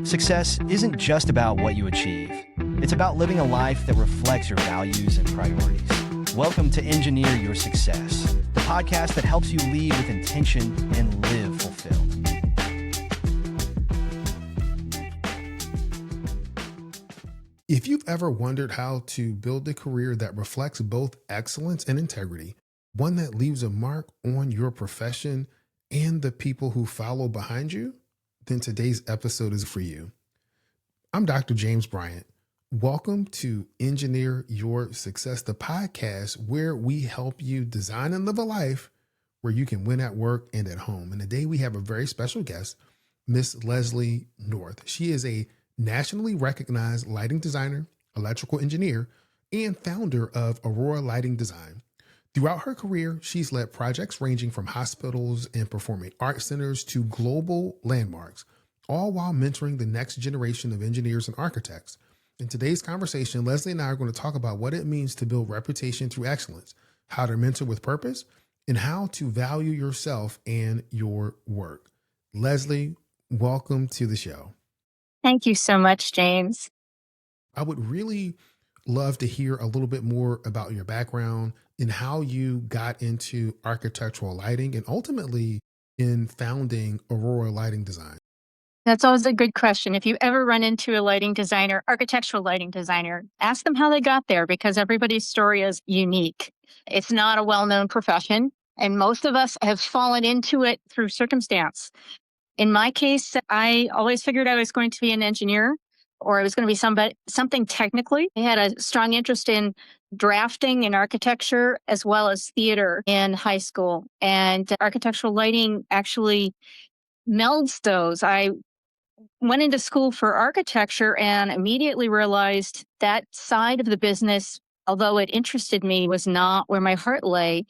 Success isn't just about what you achieve. It's about living a life that reflects your values and priorities. Welcome to Engineer Your Success, the podcast that helps you lead with intention and live fulfilled. If you've ever wondered how to build a career that reflects both excellence and integrity, one that leaves a mark on your profession and the people who follow behind you, then today's episode is for you. I'm Dr. James Bryant. Welcome to Engineer Your Success, the podcast where we help you design and live a life where you can win at work and at home. And today we have a very special guest, Miss Leslie North. She is a nationally recognized lighting designer, electrical engineer, and founder of Aurora Lighting Design. Throughout her career, she's led projects ranging from hospitals and performing arts centers to global landmarks, all while mentoring the next generation of engineers and architects. In today's conversation, Leslie and I are going to talk about what it means to build reputation through excellence, how to mentor with purpose, and how to value yourself and your work. Leslie, welcome to the show. Thank you so much, James. I would really love to hear a little bit more about your background and how you got into architectural lighting and ultimately in founding Aurora Lighting Design. That's always a good question. If you ever run into a lighting designer, architectural lighting designer, ask them how they got there because everybody's story is unique. It's not a well-known profession, and most of us have fallen into it through circumstance. In my case, I always figured I was going to be an engineer or I was going to be something technically. I had a strong interest in drafting and architecture as well as theater in high school. And architectural lighting actually melds those. I went into school for architecture and immediately realized that side of the business, although it interested me, was not where my heart lay.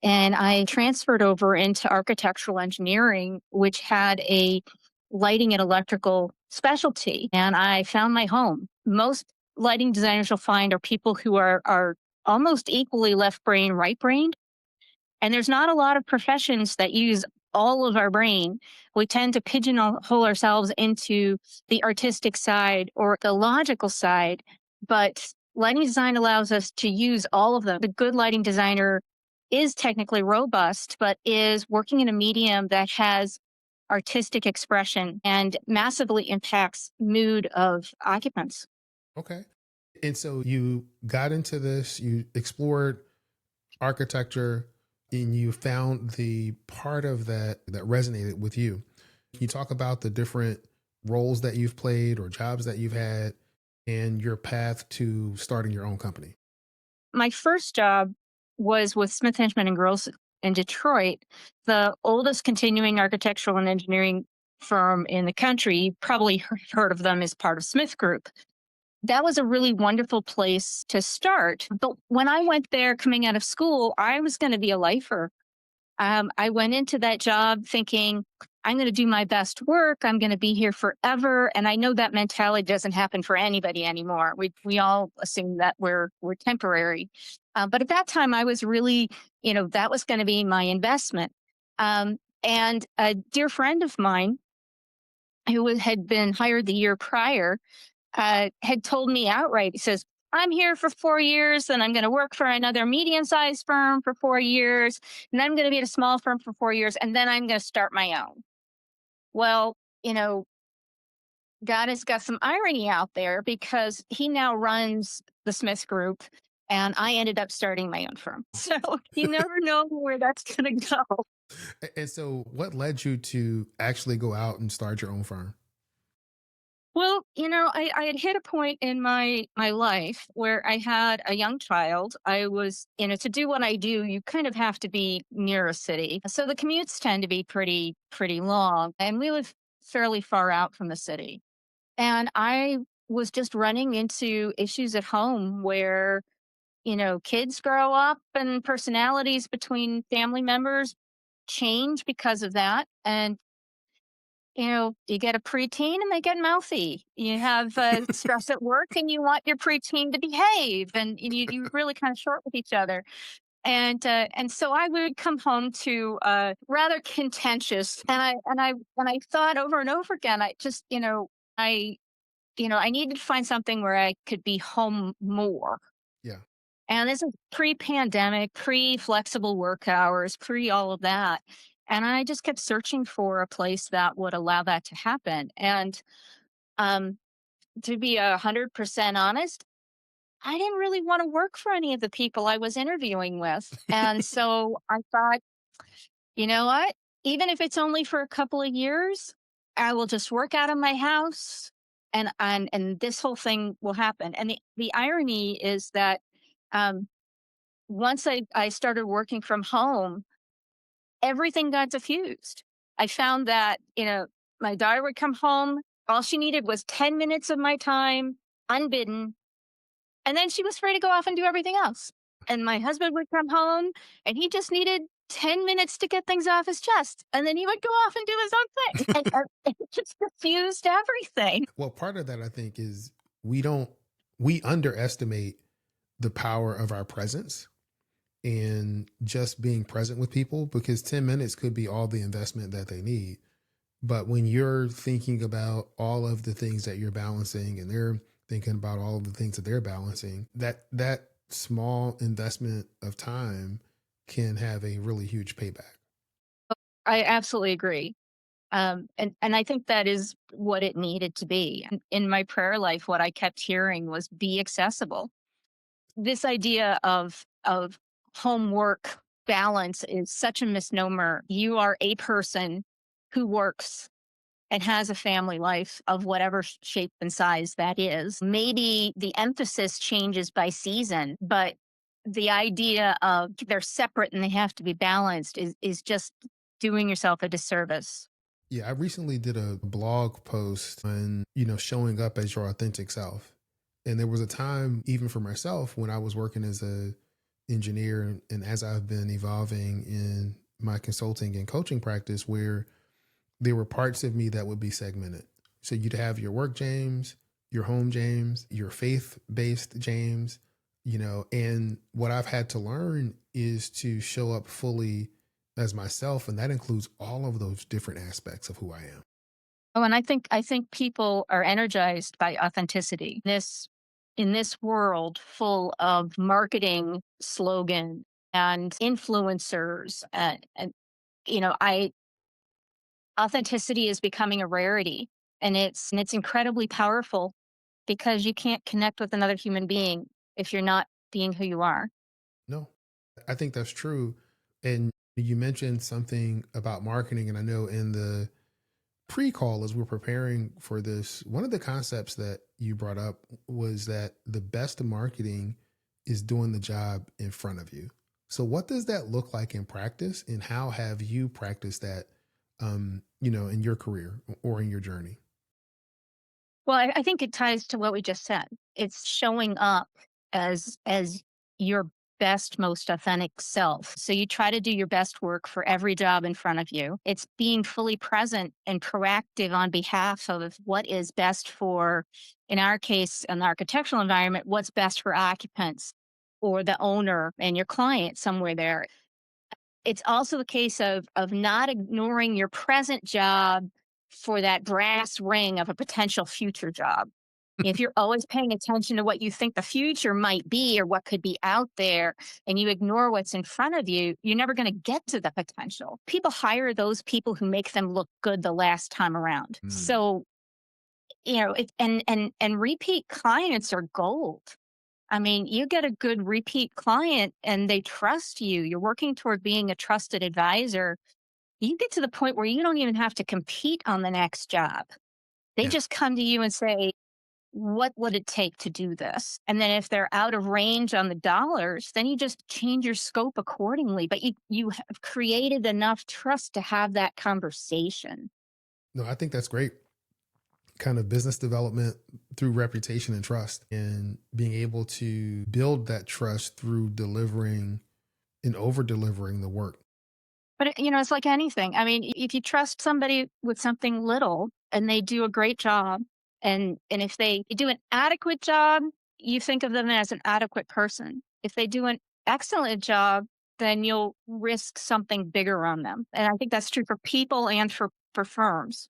And I transferred over into architectural engineering, which had a lighting and electrical specialty. And I found my home. Most lighting designers you'll find are people who are almost equally left brain, right brained. And there's not a lot of professions that use all of our brain. We tend to pigeonhole ourselves into the artistic side or the logical side. But lighting design allows us to use all of them. The good lighting designer is technically robust, but is working in a medium that has artistic expression and massively impacts mood of occupants. Okay. And so you got into this, you explored architecture, and you found the part of that resonated with you. Can you talk about the different roles that you've played or jobs that you've had and your path to starting your own company? My first job was with Smith Henchman and Girls in Detroit, the oldest continuing architectural and engineering firm in the country. You probably heard of them as part of Smith Group. That was a really wonderful place to start. But when I went there coming out of school, I was going to be a lifer. I went into that job thinking, I'm going to do my best work. I'm going to be here forever. And I know that mentality doesn't happen for anybody anymore. We all assume that we're temporary. But at that time, I was really, that was going to be my investment. And a dear friend of mine who had been hired the year prior had told me outright, he says, I'm here for 4 years and I'm going to work for another medium-sized firm for 4 years. And I'm going to be at a small firm for 4 years. And then I'm going to start my own. Well, God has got some irony out there because he now runs the Smith Group and I ended up starting my own firm. So you never know where that's going to go. And so what led you to actually go out and start your own firm? Well, I had hit a point in my life where I had a young child. I was, to do what I do, you kind of have to be near a city. So the commutes tend to be pretty long. And we live fairly far out from the city. And I was just running into issues at home where, kids grow up and personalities between family members change because of that. And you get a preteen and they get mouthy. You have stress at work and you want your preteen to behave, and you really kind of short with each other. And so I would come home to rather contentious, and I thought over and over again, I just I, I needed to find something where I could be home more. Yeah. And this is pre-pandemic, pre-flexible work hours, pre all of that. And I just kept searching for a place that would allow that to happen. And um, to be 100% honest, I didn't really want to work for any of the people I was interviewing with. And so I thought, you know what? Even if it's only for a couple of years, I will just work out of my house and this whole thing will happen. And the irony is that um, once I started working from home, everything got diffused. I found that, my daughter would come home. All she needed was 10 minutes of my time, unbidden. And then she was free to go off and do everything else. And my husband would come home and he just needed 10 minutes to get things off his chest. And then he would go off and do his own thing. And it just diffused everything. Well, part of that I think is we don't we underestimate the power of our presence and just being present with people, because 10 minutes could be all the investment that they need. But when you're thinking about all of the things that you're balancing and they're thinking about all of the things that they're balancing, that small investment of time can have a really huge payback. I absolutely agree. And I think that is what it needed to be. In my prayer life, what I kept hearing was be accessible. This idea of homework balance is such a misnomer. You are a person who works and has a family life of whatever shape and size that is. Maybe the emphasis changes by season, but the idea of they're separate and they have to be balanced is just doing yourself a disservice. Yeah, I recently did a blog post on, showing up as your authentic self. And there was a time even for myself when I was working as a engineer and as I've been evolving in my consulting and coaching practice where there were parts of me that would be segmented. So you'd have your work James, your home James, your faith-based James, and what I've had to learn is to show up fully as myself, and that includes all of those different aspects of who I am. Oh, and I think people are energized by authenticity. This in this world full of marketing slogan and influencers I authenticity is becoming a rarity, and it's incredibly powerful because you can't connect with another human being if you're not being who you are. No, I think that's true. And you mentioned something about marketing, and I know in the pre-call as we're preparing for this, one of the concepts that you brought up was that the best marketing is doing the job in front of you. So what does that look like in practice, and how have you practiced that in your career or in your journey? Well, I think it ties to what we just said. It's showing up as your best, most authentic self. So you try to do your best work for every job in front of you. It's being fully present and proactive on behalf of what is best for, in our case, an architectural environment, what's best for occupants or the owner and your client somewhere there. It's also a case of not ignoring your present job for that brass ring of a potential future job. If you're always paying attention to what you think the future might be or what could be out there, and you ignore what's in front of you, you're never going to get to the potential. People hire those people who make them look good the last time around. Mm. So, and repeat clients are gold. I mean, you get a good repeat client and they trust you. You're working toward being a trusted advisor. You get to the point where you don't even have to compete on the next job. They Yeah. just come to you and say, what would it take to do this? And then if they're out of range on the dollars, then you just change your scope accordingly. But you have created enough trust to have that conversation. No, I think that's great. Kind of business development through reputation and trust, and being able to build that trust through delivering and over delivering the work. But it's like anything. I mean, if you trust somebody with something little and they do a great job, and if they do an adequate job, you think of them as an adequate person. If they do an excellent job, then you'll risk something bigger on them. And I think that's true for people and for firms.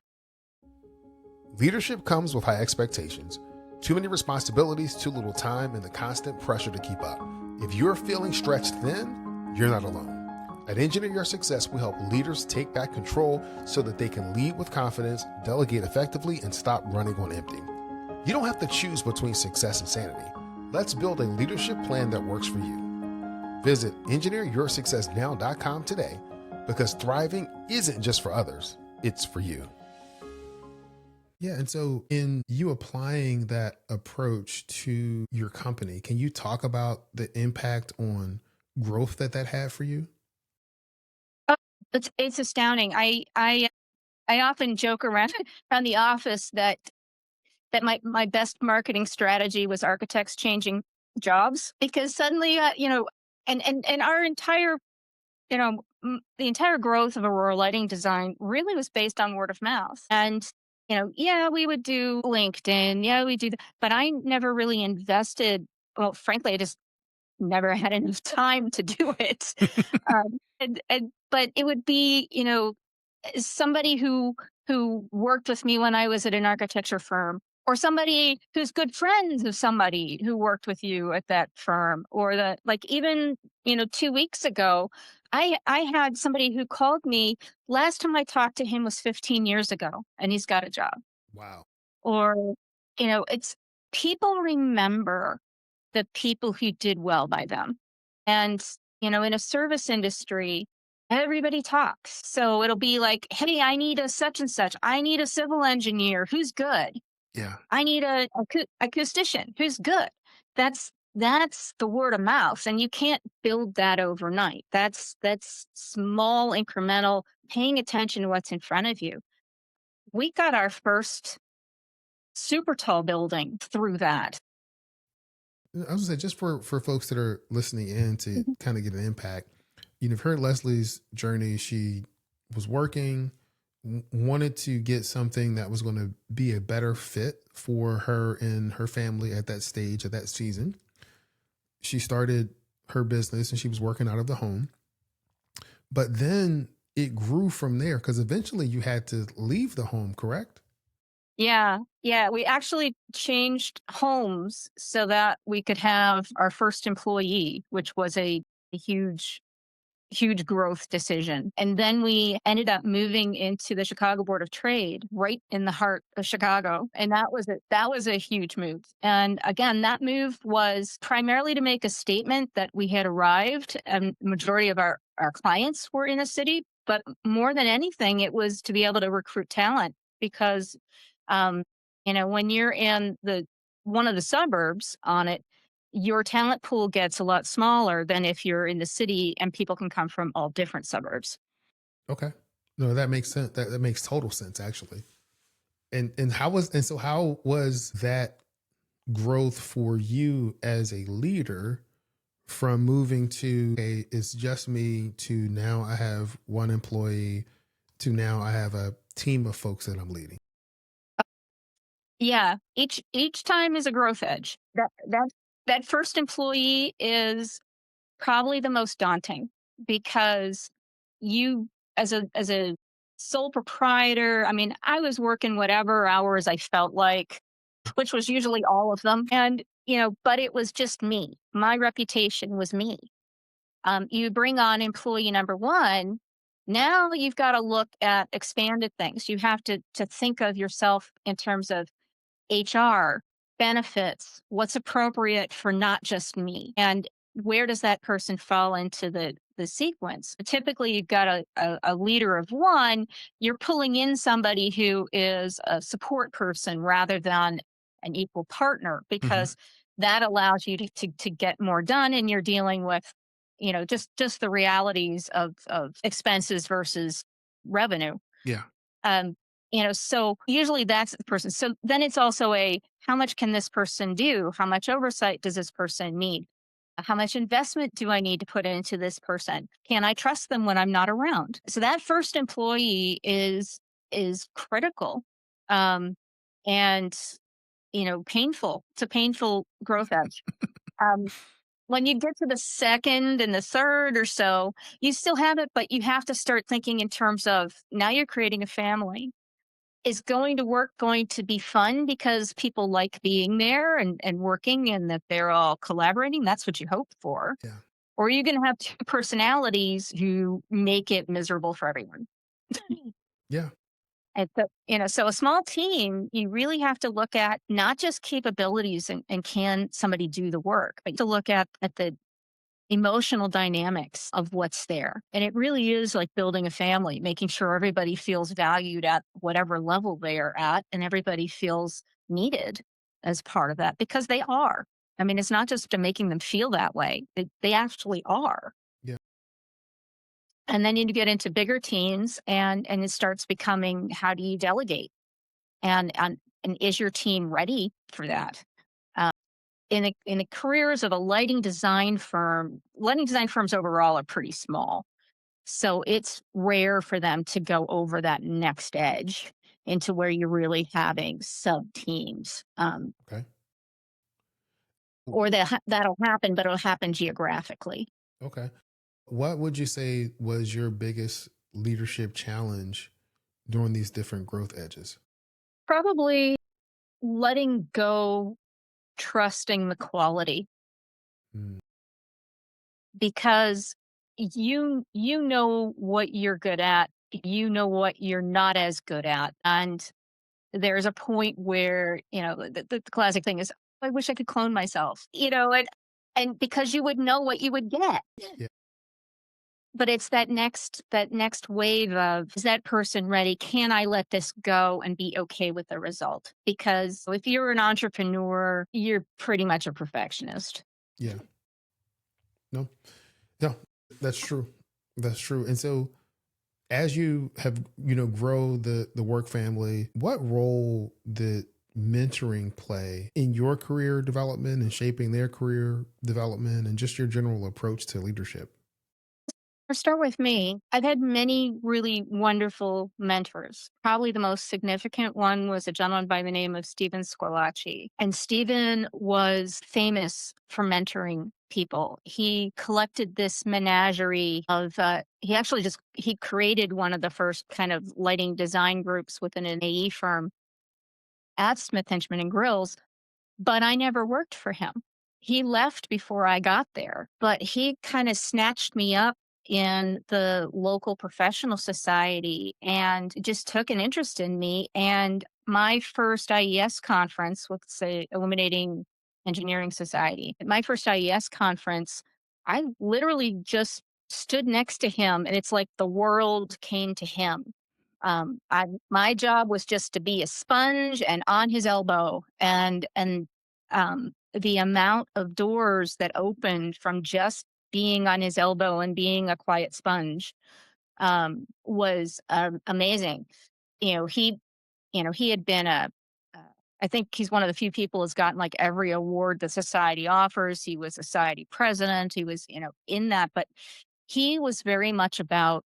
Leadership comes with high expectations, too many responsibilities, too little time, and the constant pressure to keep up. If you're feeling stretched thin, you're not alone. At Engineer Your Success, we help leaders take back control so that they can lead with confidence, delegate effectively, and stop running on empty. You don't have to choose between success and sanity. Let's build a leadership plan that works for you. Visit engineeryoursuccessnow.com today, because thriving isn't just for others, it's for you. Yeah. And so, in you applying that approach to your company, can you talk about the impact on growth that had for you? Oh, it's astounding. I often joke around around the office that my best marketing strategy was architects changing jobs, because suddenly, and our entire, the entire growth of Aurora Lighting Design really was based on word of mouth. And, yeah, we would do LinkedIn. Yeah, we do, but I never really invested. Well, frankly, I just never had enough time to do it. But it would be, somebody who worked with me when I was at an architecture firm, or somebody who's good friends of somebody who worked with you at that firm, or that, like, even 2 weeks ago, I had somebody who called me. Last time I talked to him was 15 years ago, and he's got a job. Wow. Or, it's people remember the people who did well by them. And, in a service industry, everybody talks. So it'll be like, hey, I need a such and such. I need a civil engineer who's good. Yeah. I need a acoustician who's good. That's the word of mouth. And you can't build that overnight. That's small, incremental, paying attention to what's in front of you. We got our first super tall building through that. I was gonna say, just for folks that are listening in to Mhm. kind of get an impact, you've heard Leslie's journey. She was working, wanted to get something that was going to be a better fit for her and her family at that stage, at that season. She started her business and she was working out of the home. But then it grew from there, because eventually you had to leave the home, correct? Yeah, yeah. We actually changed homes so that we could have our first employee, which was a huge growth decision. And then we ended up moving into the Chicago Board of Trade, right in the heart of Chicago. And that was a huge move. And again, that move was primarily to make a statement that we had arrived, and majority of our clients were in a city. But more than anything, it was to be able to recruit talent, because um, when you're in the one of the suburbs on it, your talent pool gets a lot smaller than if you're in the city and people can come from all different suburbs. Okay. No, that makes sense. That makes total sense, actually. And so how was that growth for you as a leader, from moving to a it's just me to now I have one employee to now I have a team of folks that I'm leading? Yeah, each time is a growth edge. That first employee is probably the most daunting, because you, as a sole proprietor, I mean, I was working whatever hours I felt like, which was usually all of them. And, but it was just me. My reputation was me. You bring on employee number one. Now you've got to look at expanded things. You have to think of yourself in terms of HR, benefits, what's appropriate for not just me, and where does that person fall into the sequence. Typically, you've got a leader of one. You're pulling in somebody who is a support person rather than an equal partner, Hmm. because that allows you to get more done, and you're dealing with just the realities of expenses versus revenue. Yeah. um, so usually that's the person. So then it's also a, how much can this person do? How much oversight does this person need? How much investment do I need to put into this person? Can I trust them when I'm not around? So that first employee is critical. Um, and painful. It's a painful growth edge. Um, when you get to the second and the third or so, you still have it, but you have to start thinking in terms of, now you're creating a family. Is going to work going to be fun because people like being there and working and that they're all collaborating? That's what you hope for. Yeah. Or are you going to have two personalities who make it miserable for everyone? Yeah. And so, so a small team, you really have to look at not just capabilities and can somebody do the work, but to look at the emotional dynamics of what's there. And it really is like building a family, making sure everybody feels valued at whatever level they are at and everybody feels needed as part of that because they are. I mean, it's not just making them feel that way, they actually are. Yeah. And then you get into bigger teams and it starts becoming how do you delegate? And is your team ready for that? Uh, in the careers of a lighting design firms overall are pretty small. So it's rare for them to go over that next edge into where you're really having sub teams. Okay. Or that'll happen, but it'll happen geographically. Okay. What would you say was your biggest leadership challenge during these different growth edges? Probably letting go, trusting the quality Mm, because you know what you're good at, you know what you're not as good at, and there's a point where the classic thing is, I wish I could clone myself, and because you would know what you would get. yeah. But it's that next wave of, is that person ready? Can I let this go and be okay with the result? Because if you're an entrepreneur, you're pretty much a perfectionist. Yeah. No. No. That's true. That's true. And so as you have, grow the work family, what role did mentoring play in your career development and shaping their career development and just your general approach to leadership? Or start with me. I've had many really wonderful mentors. Probably the most significant one was a gentleman by the name of Stephen Squillace. And Stephen was famous for mentoring people. He collected this menagerie of, he created one of the first kind of lighting design groups within an AE firm at Smith Hinchman and Grills, but I never worked for him. He left before I got there, but he kind of snatched me up in the local professional society and just took an interest in me. And my first IES conference with, say, Illuminating Engineering Society, at my first IES conference, I literally just stood next to him and it's like the world came to him. My job was just to be a sponge and on his elbow, and the amount of doors that opened from just being on his elbow and being a quiet sponge was amazing. You know, he, he had been uh, I think he's one of the few people who's gotten like every award the society offers. He was a society president. He was, in that, but he was very much about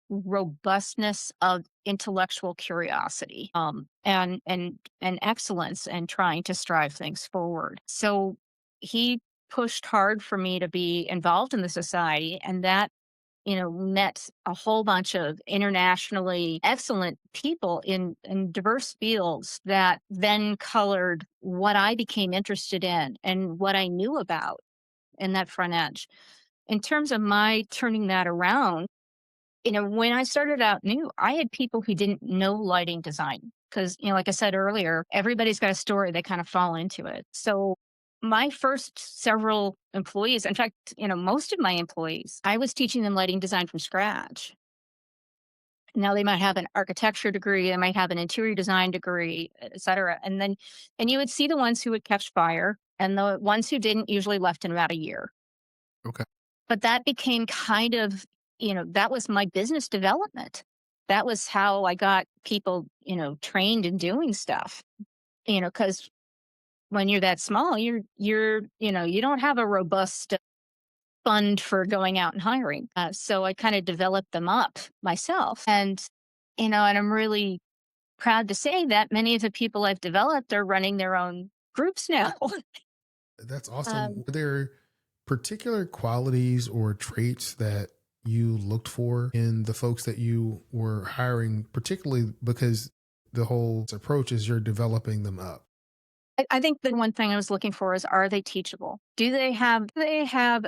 robustness of intellectual curiosity, and excellence and trying to strive things forward. So he pushed hard for me to be involved in the society, and that met a whole bunch of internationally excellent people in diverse fields that then colored what I became interested in and what I knew about in that front edge. In terms of my turning that around, when I started out new, I had people who didn't know lighting design because, like I said earlier, everybody's got a story. They kind of fall into it. So my first several employees, in fact, most of my employees, I was teaching them lighting design from scratch. Now they might have an architecture degree, they might have an interior design degree, et cetera. And you would see the ones who would catch fire and the ones who didn't usually left in about a year. Okay. But that became kind of, that was my business development. That was how I got people, trained in doing stuff, because when you're that small, you don't have a robust fund for going out and hiring. So I kind of developed them up myself. And I'm really proud to say that many of the people I've developed are running their own groups now. That's awesome. um, Were there particular qualities or traits that you looked for in the folks that you were hiring, particularly because the whole approach is you're developing them up. I think the one thing I was looking for is, are they teachable? Do they have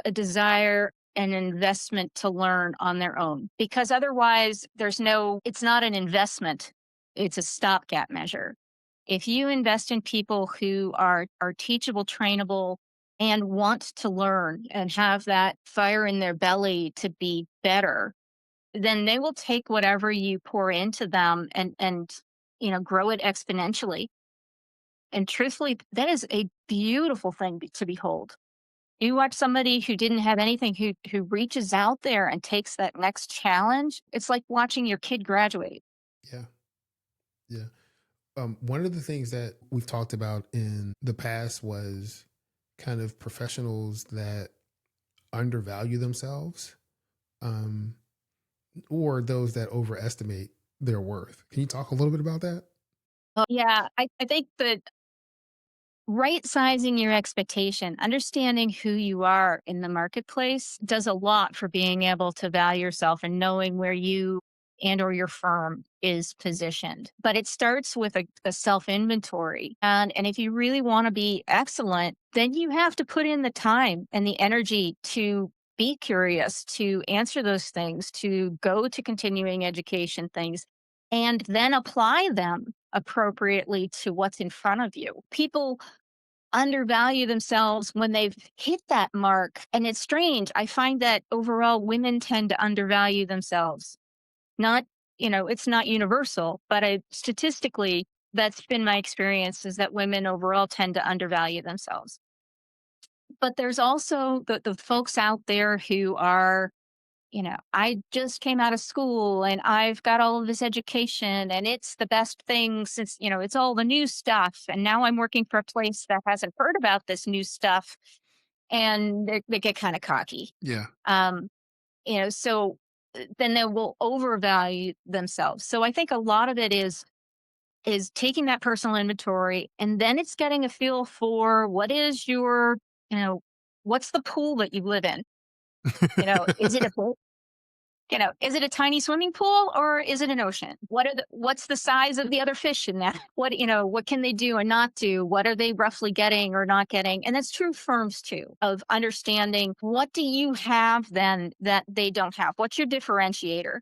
a desire and investment to learn on their own? Because otherwise it's not an investment. It's a stopgap measure. If you invest in people who are teachable, trainable, and want to learn and have that fire in their belly to be better, then they will take whatever you pour into them and grow it exponentially. And truthfully, that is a beautiful thing to behold. You watch somebody who didn't have anything, who reaches out there and takes that next challenge. It's like watching your kid graduate. Yeah. Yeah. One of the things that we've talked about in the past was kind of professionals that undervalue themselves, um, or those that overestimate their worth. Can you talk a little bit about that? Yeah, I think that right sizing your expectation, understanding who you are in the marketplace does a lot for being able to value yourself and knowing where you and or your firm is positioned. But it starts with a self inventory. And if you really want to be excellent, then you have to put in the time and the energy to be curious, to answer those things, to go to continuing education things, and then apply them appropriately to what's in front of you. People undervalue themselves when they've hit that mark. And it's strange. I find that overall women tend to undervalue themselves. Not, it's not universal, but statistically, that's been my experience is that women overall tend to undervalue themselves. But there's also the folks out there who are, I just came out of school and I've got all of this education and it's the best thing since, it's all the new stuff. And now I'm working for a place that hasn't heard about this new stuff and they get kind of cocky. Yeah. Um, so then they will overvalue themselves. So I think a lot of it is taking that personal inventory and then it's getting a feel for what is your, what's the pool that you live in? Is it a is it a tiny swimming pool or is it an ocean? What's the size of the other fish in that? What can they do and not do? What are they roughly getting or not getting? And that's true firms too, of understanding what do you have then that they don't have? What's your differentiator?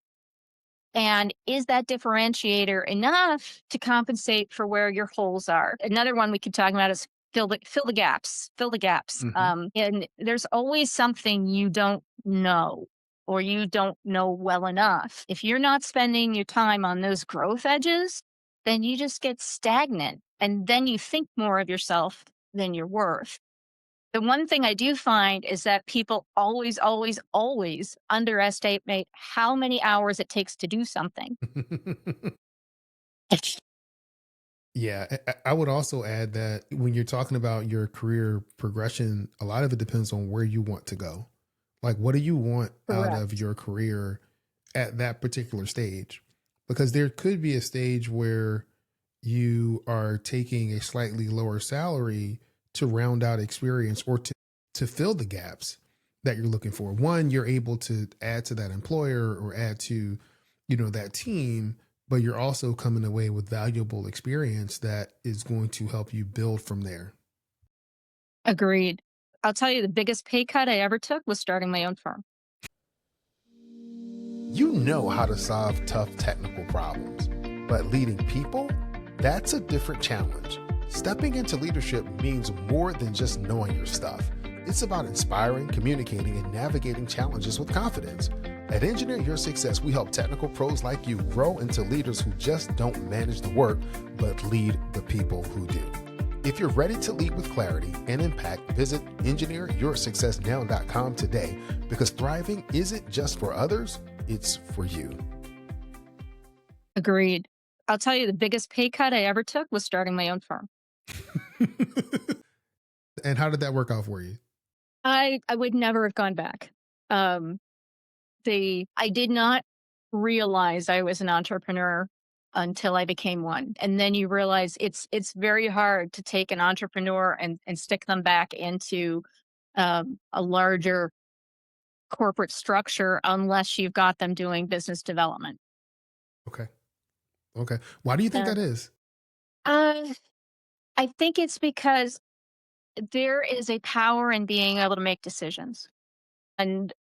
And is that differentiator enough to compensate for where your holes are? Another one we could talk about is fill the gaps, fill the gaps. Hmm. And there's always something you don't know or you don't know well enough. If you're not spending your time on those growth edges, then you just get stagnant and then you think more of yourself than you're worth. The one thing I do find is that people always, always, always underestimate how many hours it takes to do something. Yeah, I would also add that when you're talking about your career progression, a lot of it depends on where you want to go. Like, what do you want out of Correct. your career at that particular stage? Because there could be a stage where you are taking a slightly lower salary to round out experience or to fill the gaps that you're looking for. One, you're able to add to that employer or add to, that team, but you're also coming away with valuable experience that is going to help you build from there. Agreed. I'll tell you, the biggest pay cut I ever took was starting my own firm. You know how to solve tough technical problems, but leading people, that's a different challenge. Stepping into leadership means more than just knowing your stuff. It's about inspiring, communicating, and navigating challenges with confidence. At Engineer Your Success, we help technical pros like you grow into leaders who just don't manage the work, but lead the people who do. If you're ready to lead with clarity and impact, visit engineeryoursuccessnow.com today, because thriving isn't just for others, it's for you. Agreed. I'll tell you, the biggest pay cut I ever took was starting my own firm. And how did that work out for you? I would never have gone back. Um, I did not realize I was an entrepreneur until I became one. And then you realize it's very hard to take an entrepreneur and stick them back into a larger corporate structure unless you've got them doing business development. Okay. Okay. Why do you think Uh, that is? uh, I think it's because there is a power in being able to make decisions, and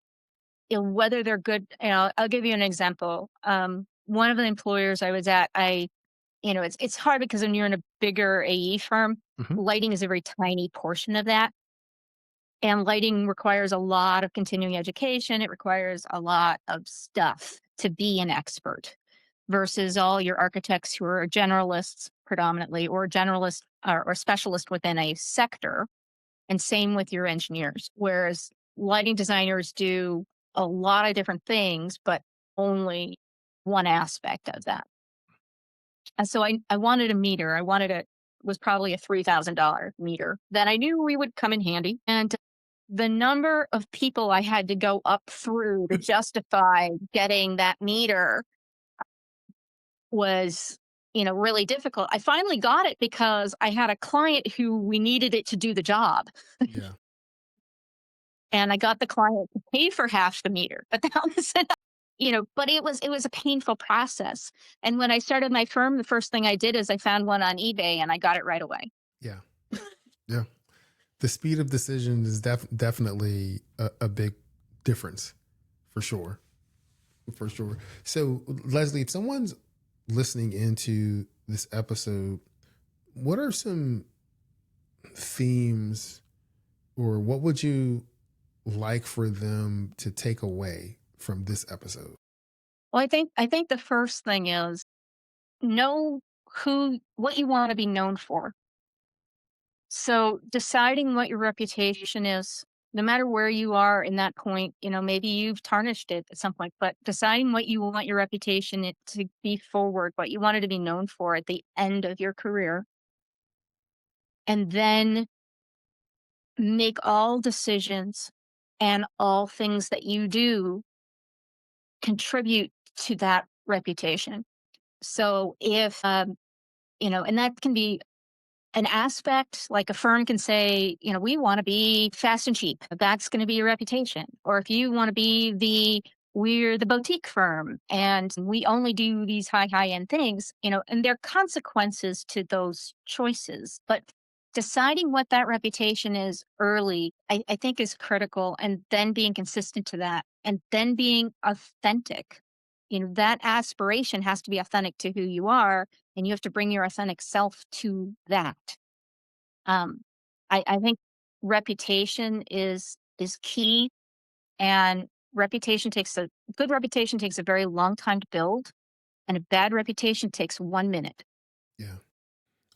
whether they're good. I'll give you an example. One of the employers I was at, it's hard because when you're in a bigger AE firm, Hmm. lighting is a very tiny portion of that. And lighting requires a lot of continuing education. It requires a lot of stuff to be an expert versus all your architects who are generalists predominantly or generalists or specialists within a sector. And same with your engineers. Whereas lighting designers do a lot of different things, but only one aspect of that. And so I wanted a meter. I wanted a was probably a $3,000 meter that I knew we would come in handy. And the number of people I had to go up through to justify getting that meter was, really difficult. I finally got it because I had a client who we needed it to do the job. Yeah. And I got the client to pay for half the meter. But that was but it was a painful process. And when I started my firm, the first thing I did is I found one on eBay and I got it right away. Yeah. Yeah. The speed of decision is definitely a big difference for sure. For sure. So, Leslie, if someone's listening into this episode, what are some themes or what would you like for them to take away from this episode? Well, I think the first thing is know what you want to be known for. So deciding what your reputation is, no matter where you are in that point, maybe you've tarnished it at some point, but deciding what you want your reputation to be forward, what you want it to be known for at the end of your career, and then make all decisions and all things that you do contribute to that reputation. So if, and that can be an aspect like a firm can say, we want to be fast and cheap. That's going to be your reputation. Or if you want to be we're the boutique firm and we only do these high end things, and there are consequences to those choices. But deciding what that reputation is early, I think is critical. And then being consistent to that and then being authentic. That aspiration has to be authentic to who you are and you have to bring your authentic self to that. Um, I think reputation is key, and a good reputation takes a very long time to build, and a bad reputation takes 1 minute. Yeah.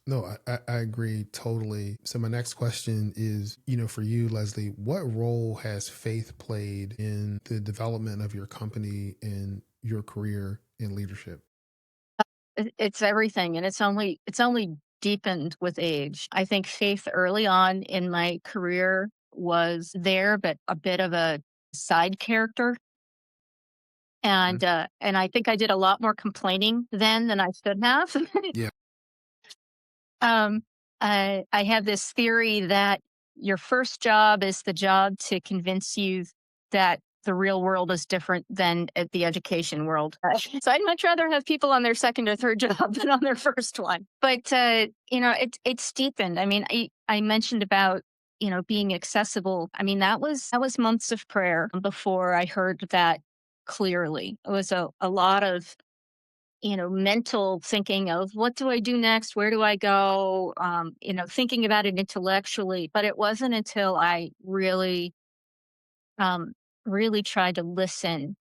No, I agree totally. So my next question is, for you, Leslie, what role has faith played in the development of your company and your career in leadership? It's everything, and it's only deepened with age. I think faith early on in my career was there, but a bit of a side character. Mhm. And I think I did a lot more complaining then than I should have. Yeah. Um, I have this theory that your first job is the job to convince you that the real world is different than at the education world. So I'd much rather have people on their second or third job than on their first one. But it's deepened. I mean, I mentioned about being accessible. I mean, that was months of prayer before I heard that clearly. It was a lot of mental thinking of what do I do next? Where do I go? Thinking about it intellectually. But it wasn't until I um, really tried to listen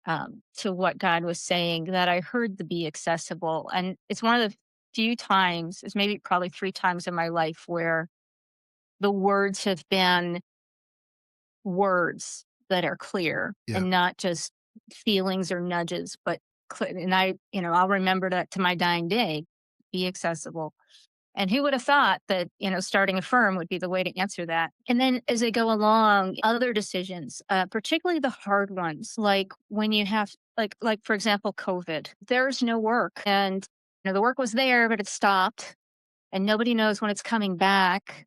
to what God was saying that I heard the be accessible. And it's one of the few times, it's maybe probably three times in my life where the words have been words that are clear Yeah. and not just feelings or nudges, but and I'll remember that to my dying day, be accessible. And who would have thought that, starting a firm would be the way to answer that? And then as I go along, other decisions, particularly the hard ones, like when you have, like for example, COVID, there's no work and, the work was there, but it stopped and nobody knows when it's coming back.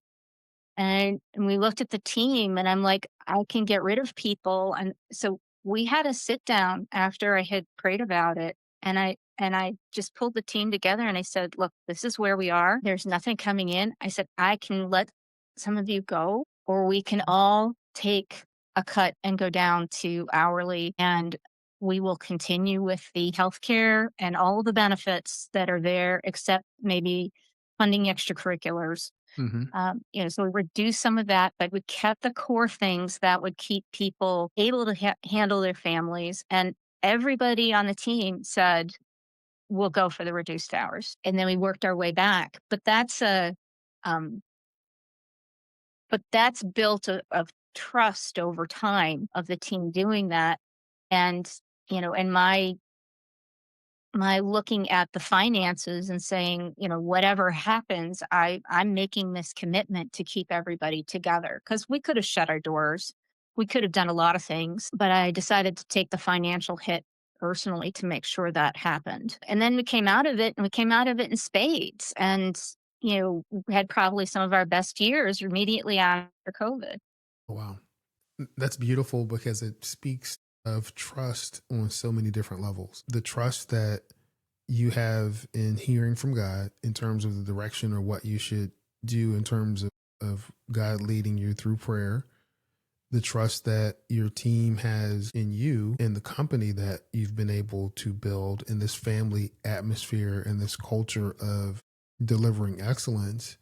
And we looked at the team and I'm like, I can get rid of people. And so we had a sit down after I had prayed about it. And I just pulled the team together and I said, look, this is where we are. There's nothing coming in. I said, I can let some of you go, or we can all take a cut and go down to hourly, and we will continue with the healthcare and all the benefits that are there, except maybe funding extracurriculars. Hmm. So we reduced some of that, but we kept the core things that would keep people able to handle their families. And everybody on the team said, we'll go for the reduced hours. And then we worked our way back. Um, but that's built of trust over time of the team doing that. And, and my looking at the finances and saying, whatever happens, I'm making this commitment to keep everybody together, because we could have shut our doors. We could have done a lot of things, but I decided to take the financial hit personally to make sure that happened. And then we came out of it, and we came out of it in spades. And, we had probably some of our best years immediately after COVID. Wow. That's beautiful because it speaks of trust on so many different levels. The trust that you have in hearing from God in terms of the direction or what you should do in terms of God leading you through prayer, the trust that your team has in you and the company that you've been able to build in this family atmosphere and this culture of delivering excellence,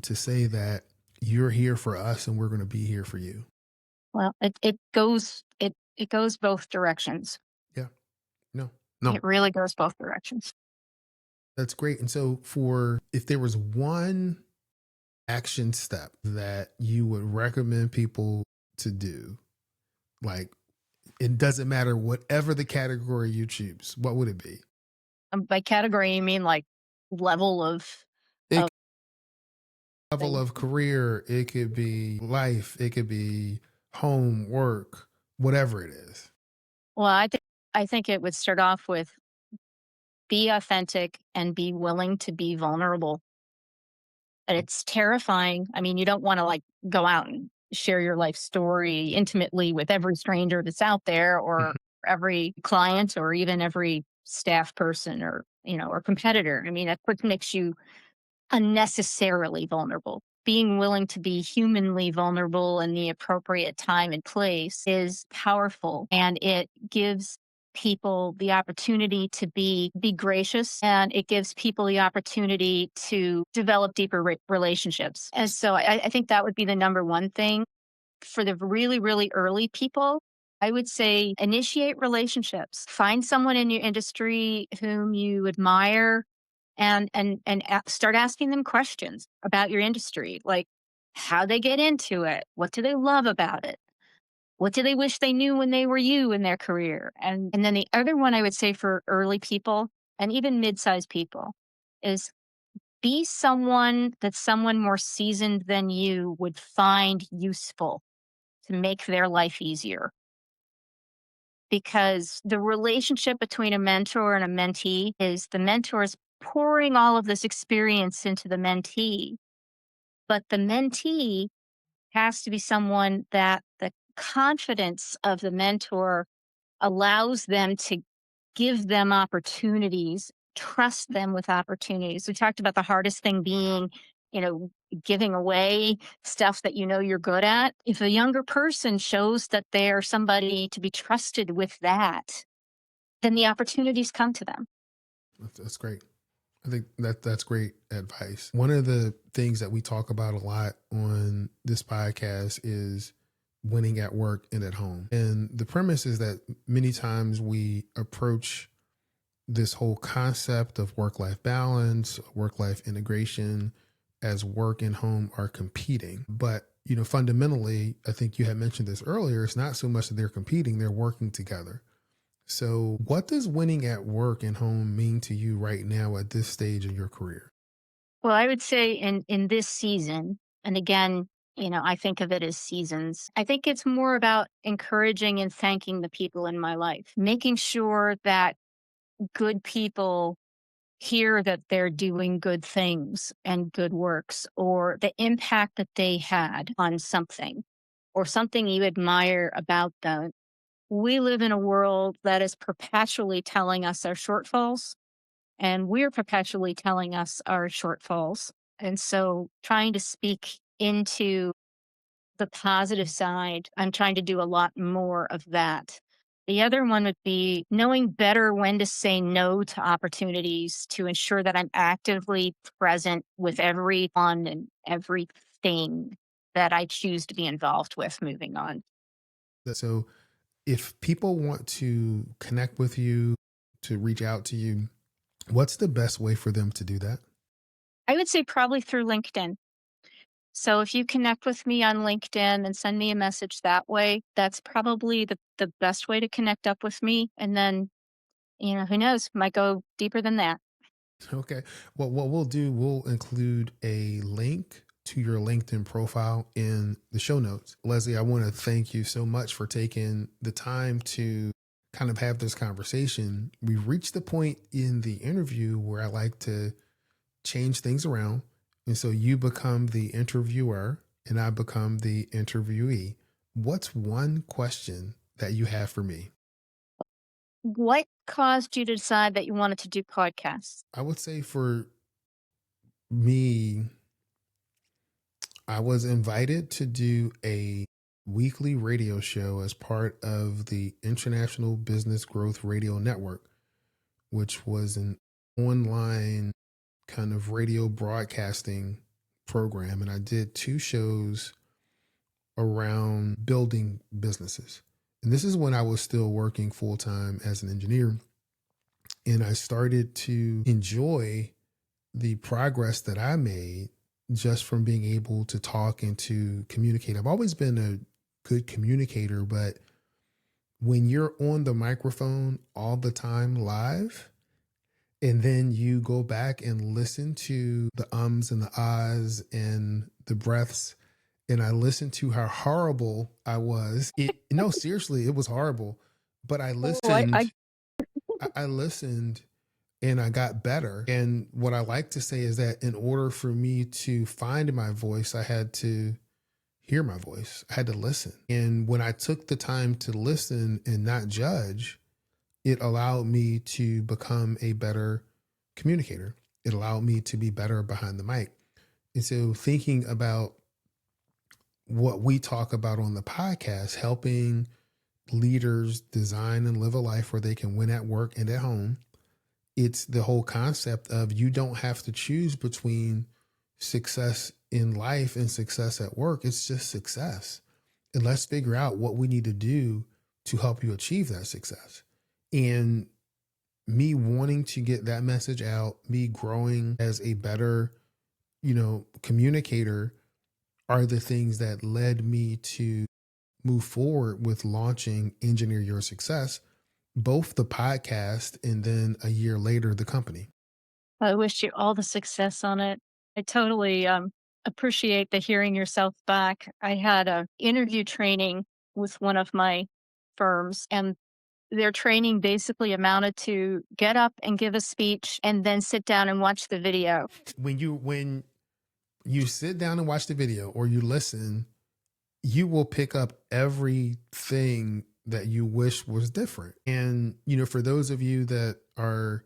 to say that you're here for us and we're going to be here for you. Well, it goes both directions. Yeah. No, no, It really goes both directions. that's great. And so, for if there was one action step that you would recommend people to do, like it doesn't matter whatever the category you choose, what would it be? By category, you mean like level It of level thing? of career, it could be life, it could be home, work, whatever it is. Well, I think it would start off with be authentic and be willing to be vulnerable. And it's terrifying. I mean, you don't want to like go out and share your life story intimately with every stranger that's out there, or Mhm. every client, or even every staff person, or competitor. I mean, that's what makes you unnecessarily vulnerable. Being willing to be humanly vulnerable in the appropriate time and place is powerful, and it gives people the opportunity to be gracious, and it gives people the opportunity to develop deeper relationships. And so I think that would be the number one thing for the really, really early people. I would say initiate relationships. Find someone in your industry whom you admire, and start asking them questions about your industry, like how they get into it, what do they love about it, what do they wish they knew when they were you in their career. And then the other one I would say for early people and even mid-sized people is be someone that someone more seasoned than you would find useful to make their life easier, because the relationship between a mentor and a mentee is the mentor is pouring all of this experience into the mentee, but the mentee has to be someone that the confidence of the mentor allows them to give them opportunities, trust them with opportunities. We talked about the hardest thing being, you know, giving away stuff that you're good at. If a younger person shows that they're somebody to be trusted with that, then the opportunities come to them. That's great. I think that's great advice. One of the things that we talk about a lot on this podcast is winning at work and at home. And the premise is that many times we approach this whole concept of work life balance, work life integration as work and home are competing. But, fundamentally, I think you had mentioned this earlier, it's not so much that they're competing, they're working together. So, what does winning at work and home mean to you right now at this stage in your career? Well, I would say in this season, and again, I think of it as seasons. I think it's more about encouraging and thanking the people in my life, making sure that good people hear that they're doing good things and good works, or the impact that they had on something, or something you admire about them. we live in a world that is perpetually telling us our shortfalls, and we're perpetually telling us our shortfalls. And so trying to speak into the positive side, I'm trying to do a lot more of that. The other one would be knowing better when to say no to opportunities to ensure that I'm actively present with everyone and everything that I choose to be involved with moving on. So if people want to connect with you, to reach out to you, what's the best way for them to do that? I would say probably through LinkedIn. So if you connect with me on LinkedIn and send me a message that way, that's probably the best way to connect up with me. And then, who knows, might go deeper than that. Okay. Well, what we'll do, we'll include a link to your LinkedIn profile in the show notes. Leslie, I want to thank you so much for taking the time to kind of have this conversation. We've reached the point in the interview where I like to change things around. And so you become the interviewer and I become the interviewee. What's one question that you have for me? What caused you to decide that you wanted to do podcasts? I would say for me, I was invited to do a weekly radio show as part of the International Business Growth Radio Network, which was an online kind of radio broadcasting program. And I did two shows around building businesses. And this is when I was still working full time as an engineer. And I started to enjoy the progress that I made just from being able to talk and to communicate. I've always been a good communicator, but when you're on the microphone all the time live, and then you go back and listen to the ums and the ahs and the breaths, and I listened to how horrible I was. No, seriously, it was horrible. But I Oh, I listened, I listened and I got better. And what I like to say is that in order for me to find my voice, I had to hear my voice. I had to listen. And when I took the time to listen and not judge, it allowed me to become a better communicator. It allowed me to be better behind the mic. And so thinking about what we talk about on the podcast, helping leaders design and live a life where they can win at work and at home, it's the whole concept of you don't have to choose between success in life and success at work. It's just success. And let's figure out what we need to do to help you achieve that success. And me wanting to get that message out, me growing as a better, communicator are the things that led me to move forward with launching Engineer Your Success, both the podcast and then a year later, the company. I wish you all the success on it. I totally appreciate the hearing yourself back. I had a interview training with one of my firms, and their training basically amounted to get up and give a speech and then sit down and watch the video. When you sit down and watch the video or you listen, you will pick up everything that you wish was different. And, for those of you that are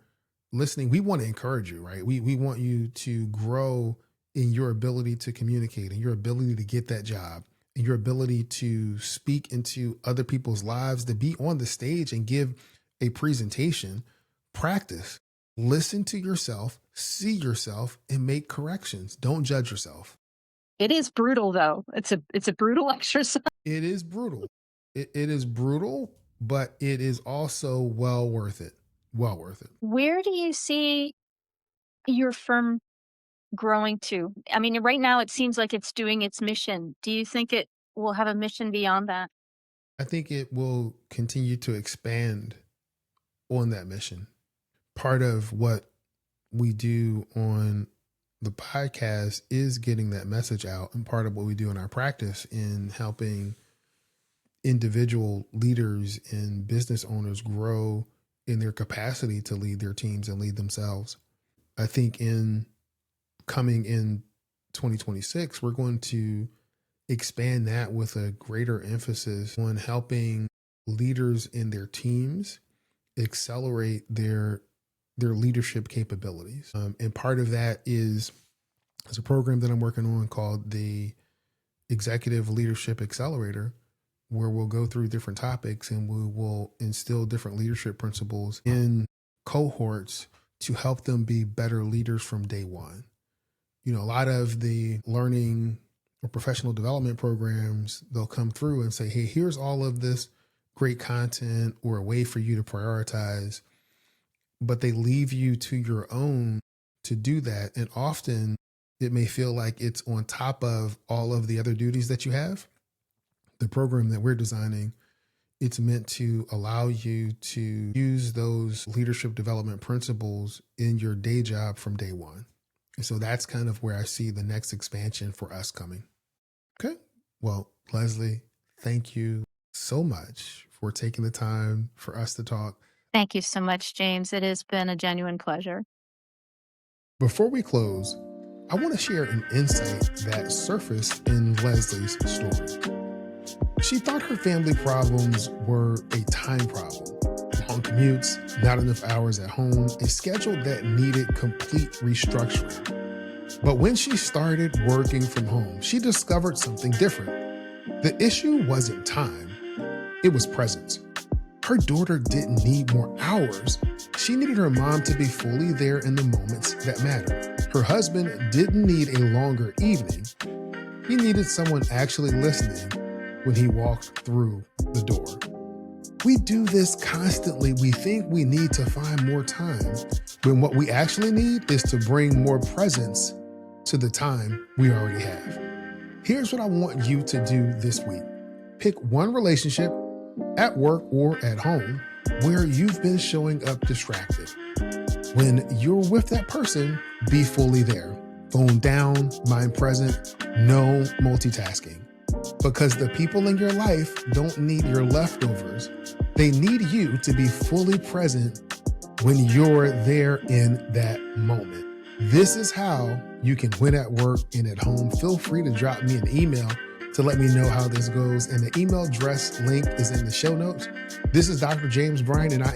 listening, we want to encourage you, right? We want you to grow in your ability to communicate and your ability to get that job and your ability to speak into other people's lives, to be on the stage and give a presentation. Practice, listen to yourself, see yourself, and make corrections. Don't judge yourself. It is brutal though. It's a brutal exercise. It is brutal. It is brutal, but it is also well worth it. Well worth it. Where do you see your firm growing to? I mean, right now it seems like it's doing its mission. Do you think it will have a mission beyond that? I think it will continue to expand on that mission. Part of what we do on the podcast is getting that message out, and part of what we do in our practice in helping individual leaders and business owners grow in their capacity to lead their teams and lead themselves. I think in 2026, we're going to expand that with a greater emphasis on helping leaders in their teams accelerate their leadership capabilities. And part of that is a program that I'm working on called the Executive Leadership Accelerator, where we'll go through different topics and we will instill different leadership principles in cohorts to help them be better leaders from day one. A lot of the learning or professional development programs, they'll come through and say, hey, here's all of this great content or a way for you to prioritize, but they leave you to your own to do that. And often it may feel like it's on top of all of the other duties that you have. The program that we're designing, it's meant to allow you to use those leadership development principles in your day job from day one. And so that's kind of where I see the next expansion for us coming. Okay. Well, Leslie, thank you so much for taking the time for us to talk. Thank you so much, James. It has been a genuine pleasure. Before we close, I want to share an insight that surfaced in Leslie's story. She thought her family problems were a time problem. Long commutes, not enough hours at home, a schedule that needed complete restructuring. But when she started working from home, she discovered something different. The issue wasn't time, it was presence. Her daughter didn't need more hours. She needed her mom to be fully there in the moments that mattered. Her husband didn't need a longer evening. He needed someone actually listening when he walked through the door. We do this constantly. We think we need to find more time when what we actually need is to bring more presence to the time we already have. Here's what I want you to do this week. Pick one relationship at work or at home where you've been showing up distracted. When you're with that person, be fully there. Phone down, mind present, no multitasking. Because the people in your life don't need your leftovers. They need you to be fully present when you're there in that moment. This is how you can win at work and at home. Feel free to drop me an email to let me know how this goes. And the email address link is in the show notes. This is Dr. James Bryan, and I am